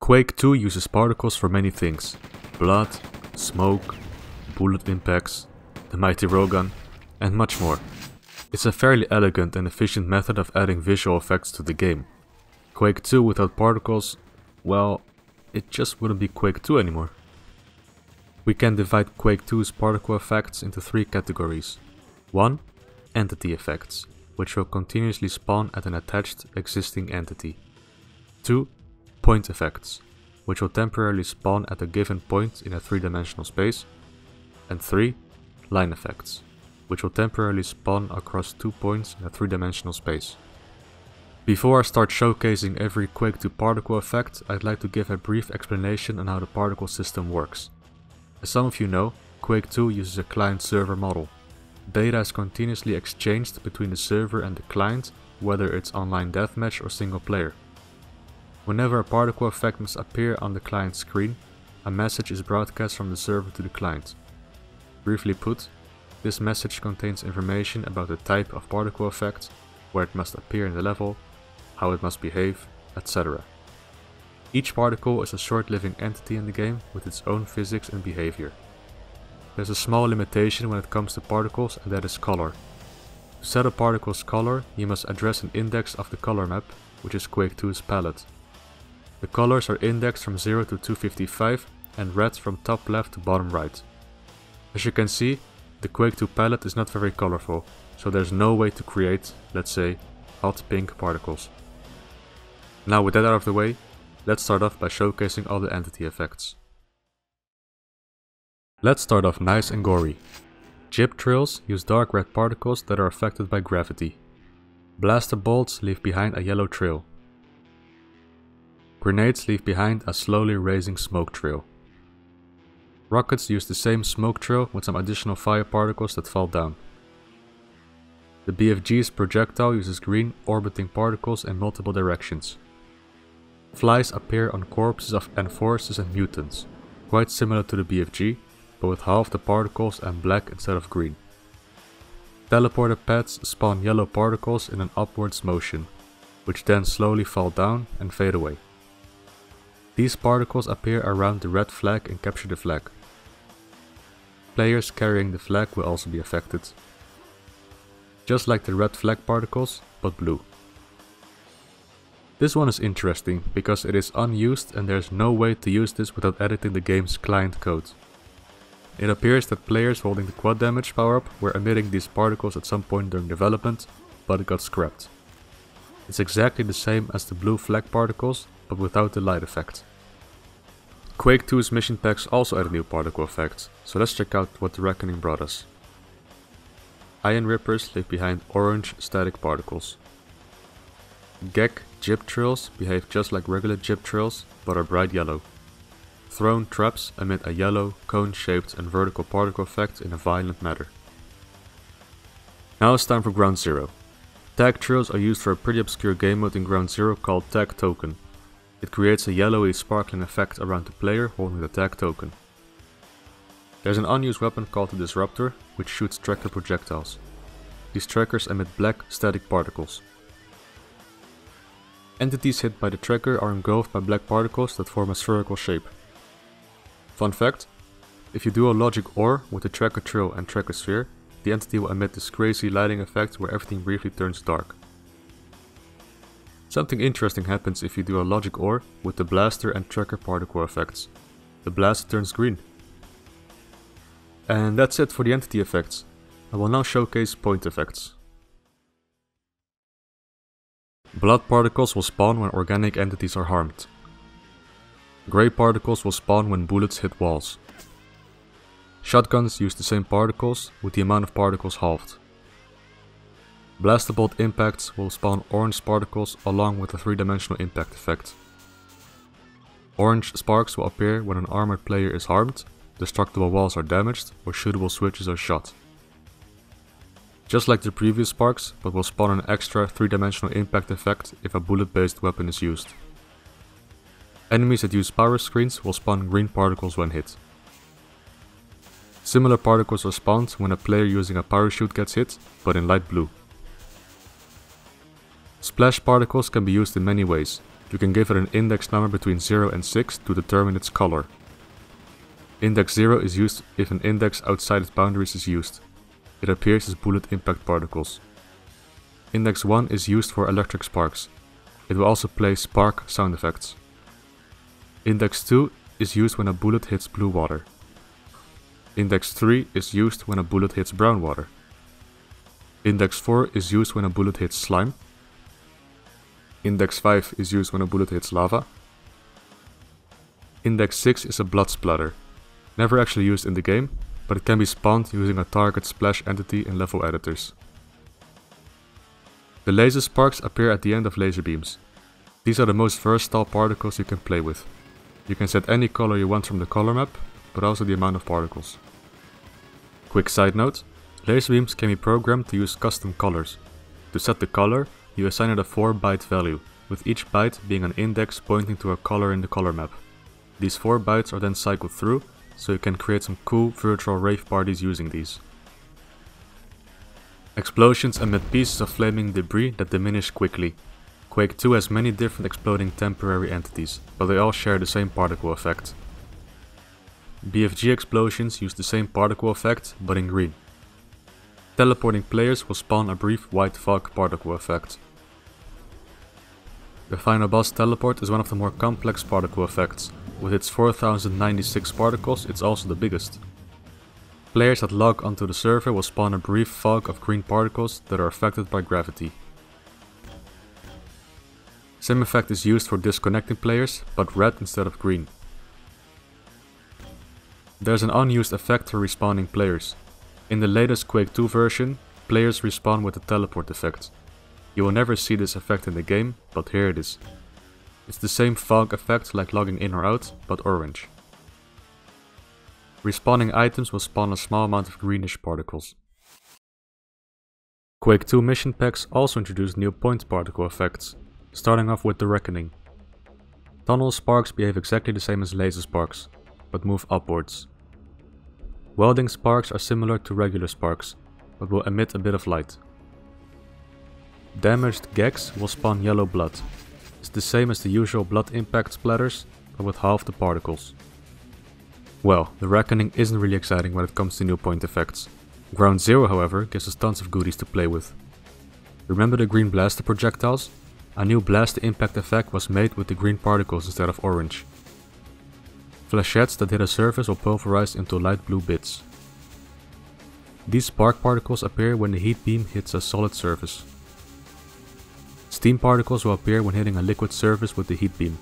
Quake 2 uses particles for many things: blood, smoke, bullet impacts, the mighty Rogan, and much more. It's a fairly elegant and efficient method of adding visual effects to the game. Quake 2 without particles, well, it just wouldn't be Quake 2 anymore. We can divide Quake 2's particle effects into three categories. 1. Entity effects, which will continuously spawn at an attached existing entity. 2. Point effects, which will temporarily spawn at a given point in a three-dimensional space. And 3. Line effects, which will temporarily spawn across 2 points in a three-dimensional space. Before I start showcasing every Quake 2 particle effect, I'd like to give a brief explanation on how the particle system works. As some of you know, Quake 2 uses a client-server model. Data is continuously exchanged between the server and the client, whether it's online deathmatch or single player. Whenever a particle effect must appear on the client screen, a message is broadcast from the server to the client. Briefly put, this message contains information about the type of particle effect, where it must appear in the level, how it must behave, etc. Each particle is a short-living entity in the game with its own physics and behavior. There's a small limitation when it comes to particles, and that is color. To set a particle's color, you must address an index of the color map, which is Quake 2's palette. The colors are indexed from 0 to 255 and read from top left to bottom right. As you can see, the Quake 2 palette is not very colorful, so there's no way to create, let's say, hot pink particles. Now with that out of the way, let's start off by showcasing all the entity effects. Let's start off nice and gory. Gyp trails use dark red particles that are affected by gravity. Blaster bolts leave behind a yellow trail. Grenades leave behind a slowly raising smoke trail. Rockets use the same smoke trail with some additional fire particles that fall down. The BFG's projectile uses green orbiting particles in multiple directions. Flies appear on corpses of enforcers and mutants, quite similar to the BFG, but with half the particles and black instead of green. Teleporter pads spawn yellow particles in an upwards motion, which then slowly fall down and fade away. These particles appear around the red flag and capture the flag. Players carrying the flag will also be affected. Just like the red flag particles, but blue. This one is interesting because it is unused and there is no way to use this without editing the game's client code. It appears that players holding the quad damage power-up were emitting these particles at some point during development, but it got scrapped. It's exactly the same as the blue flag particles, but without the light effect. Quake 2's mission packs also add a new particle effect, so let's check out what the Reckoning brought us. Iron Rippers leave behind orange static particles. Gek Gyp trails behave just like regular Gyp trails, but are bright yellow. Thrown traps emit a yellow, cone-shaped and vertical particle effect in a violent manner. Now it's time for Ground Zero. Tag trails are used for a pretty obscure game mode in Ground Zero called Tag Token. It creates a yellowy sparkling effect around the player holding the tag token. There's an unused weapon called the Disruptor, which shoots tracker projectiles. These trackers emit black static particles. Entities hit by the tracker are engulfed by black particles that form a spherical shape. Fun fact, if you do a logic OR with the tracker trail and tracker sphere, the entity will emit this crazy lighting effect where everything briefly turns dark. Something interesting happens if you do a logic OR with the blaster and tracker particle effects. The blaster turns green. And that's it for the entity effects. I will now showcase point effects. Blood particles will spawn when organic entities are harmed. Grey particles will spawn when bullets hit walls. Shotguns use the same particles with the amount of particles halved. Blaster bolt impacts will spawn orange particles along with a three-dimensional impact effect. Orange sparks will appear when an armored player is harmed, destructible walls are damaged, or shootable switches are shot. Just like the previous sparks, but will spawn an extra three-dimensional impact effect if a bullet-based weapon is used. Enemies that use power screens will spawn green particles when hit. Similar particles are spawned when a player using a parachute gets hit, but in light blue. Splash particles can be used in many ways, You can give it an index number between 0 and 6 to determine its color. Index 0 is used if an index outside its boundaries is used. It appears as bullet impact particles. Index 1 is used for electric sparks. It will also play spark sound effects. Index 2 is used when a bullet hits blue water. Index 3 is used when a bullet hits brown water. Index 4 is used when a bullet hits slime. Index 5 is used when a bullet hits lava. Index 6 is a blood splatter. Never actually used in the game, but it can be spawned using a target splash entity in level editors. The laser sparks appear at the end of laser beams. These are the most versatile particles you can play with. You can set any color you want from the color map, but also the amount of particles. Quick side note, laser beams can be programmed to use custom colors. To set the color, you assign it a 4-byte value, with each byte being an index pointing to a color in the color map. These 4 bytes are then cycled through, so you can create some cool virtual rave parties using these. Explosions emit pieces of flaming debris that diminish quickly. Quake 2 has many different exploding temporary entities, but they all share the same particle effect. BFG explosions use the same particle effect, but in green. Teleporting players will spawn a brief white fog particle effect. The final boss teleport is one of the more complex particle effects. With its 4096 particles, it's also the biggest. Players that log onto the server will spawn a brief fog of green particles that are affected by gravity. Same effect is used for disconnecting players, but red instead of green. There's an unused effect for respawning players. In the latest Quake 2 version, players respawn with the teleport effect. You will never see this effect in the game, but here it is. It's the same fog effect like logging in or out, but orange. Respawning items will spawn a small amount of greenish particles. Quake 2 mission packs also introduce new point particle effects, starting off with the Reckoning. Tunnel sparks behave exactly the same as laser sparks, but move upwards. Welding sparks are similar to regular sparks, but will emit a bit of light. Damaged Gex will spawn yellow blood. It's the same as the usual blood impact splatters, but with half the particles. Well, the Reckoning isn't really exciting when it comes to new point effects. Ground Zero, however, gives us tons of goodies to play with. Remember the green blaster projectiles? A new blast impact effect was made with the green particles instead of orange. Flechettes that hit a surface will pulverize into light blue bits. These spark particles appear when the heat beam hits a solid surface. Steam particles will appear when hitting a liquid surface with the heat beam.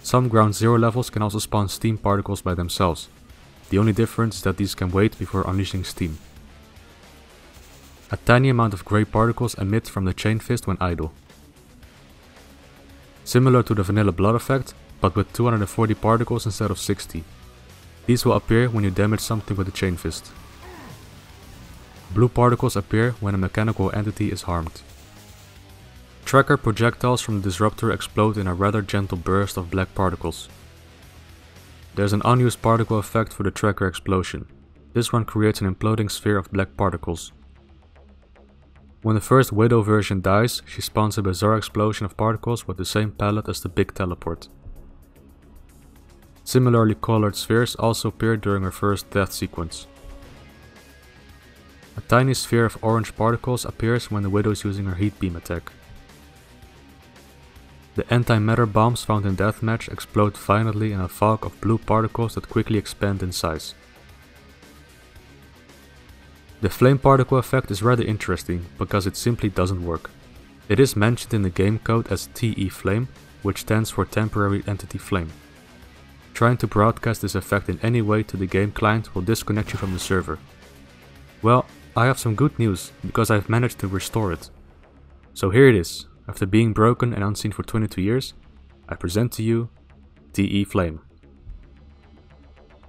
Some Ground Zero levels can also spawn steam particles by themselves. The only difference is that these can wait before unleashing steam. A tiny amount of grey particles emit from the chain fist when idle. Similar to the vanilla blood effect, but with 240 particles instead of 60. These will appear when you damage something with the chain fist. Blue particles appear when a mechanical entity is harmed. Tracker projectiles from the disruptor explode in a rather gentle burst of black particles. There's an unused particle effect for the tracker explosion. This one creates an imploding sphere of black particles. When the first Widow version dies, she spawns a bizarre explosion of particles with the same palette as the big teleport. Similarly colored spheres also appear during her first death sequence. A tiny sphere of orange particles appears when the Widow is using her heat beam attack. The antimatter bombs found in Deathmatch explode violently in a fog of blue particles that quickly expand in size. The flame particle effect is rather interesting because it simply doesn't work. It is mentioned in the game code as TE Flame, which stands for Temporary Entity Flame. Trying to broadcast this effect in any way to the game client will disconnect you from the server. Well, I have some good news because I've managed to restore it. So here it is. After being broken and unseen for 22 years, I present to you TE Flame.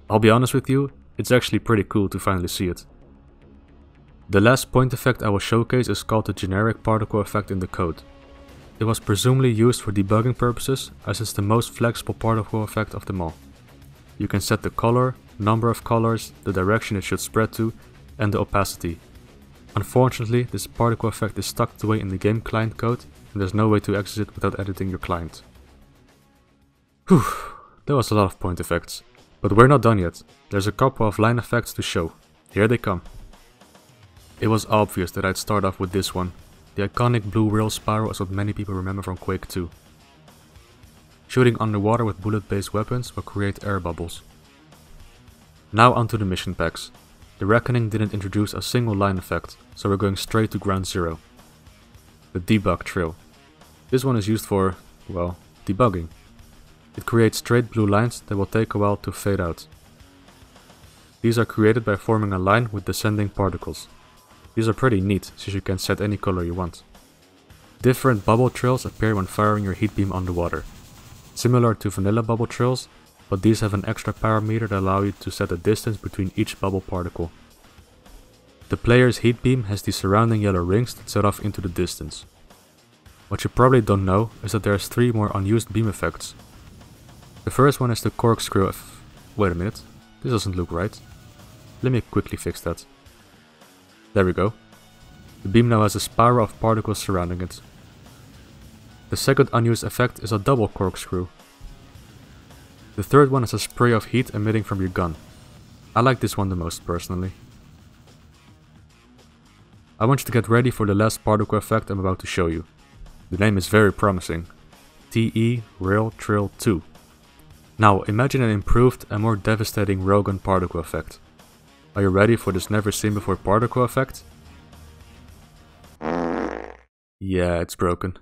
I'll be honest with you, it's actually pretty cool to finally see it. The last point effect I will showcase is called the generic particle effect in the code. It was presumably used for debugging purposes as it's the most flexible particle effect of them all. You can set the color, number of colors, the direction it should spread to, and the opacity. Unfortunately, this particle effect is tucked away in the game client code and there's no way to exit it without editing your client. Whew, that was a lot of point effects. But we're not done yet. There's a couple of line effects to show. Here they come. It was obvious that I'd start off with this one. The iconic blue whirl spiral is what many people remember from Quake 2. Shooting underwater with bullet-based weapons will create air bubbles. Now onto the mission packs. The Reckoning didn't introduce a single line effect, so we're going straight to ground zero. The Debug Trail. This one is used for, well, debugging. It creates straight blue lines that will take a while to fade out. These are created by forming a line with descending particles. These are pretty neat, since you can set any color you want. Different bubble trails appear when firing your heat beam underwater. Similar to vanilla bubble trails, but these have an extra parameter that allow you to set a distance between each bubble particle. The player's heat beam has these surrounding yellow rings that set off into the distance. What you probably don't know is that there's 3 more unused beam effects. The first one is the corkscrew wait a minute, this doesn't look right. Let me quickly fix that. There we go. The beam now has a spiral of particles surrounding it. The second unused effect is a double corkscrew. The third one is a spray of heat emitting from your gun. I like this one the most personally. I want you to get ready for the last particle effect I'm about to show you. The name is very promising. TE Rail Trail 2. Now imagine an improved and more devastating railgun particle effect. Are you ready for this never seen before particle effect? Yeah, it's broken.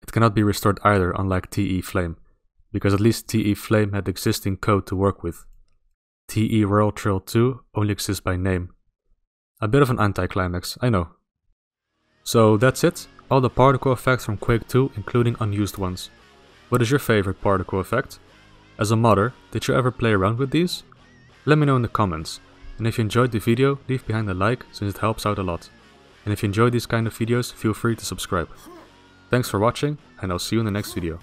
It cannot be restored either, unlike TE Flame, because at least TE Flame had existing code to work with. TE Rail Trail 2 only exists by name. A bit of an anticlimax, I know. So that's it, all the particle effects from Quake 2, including unused ones. What is your favorite particle effect? As a modder, did you ever play around with these? Let me know in the comments. And if you enjoyed the video, leave behind a like, since it helps out a lot. And if you enjoy these kind of videos, feel free to subscribe. Thanks for watching, and I'll see you in the next video.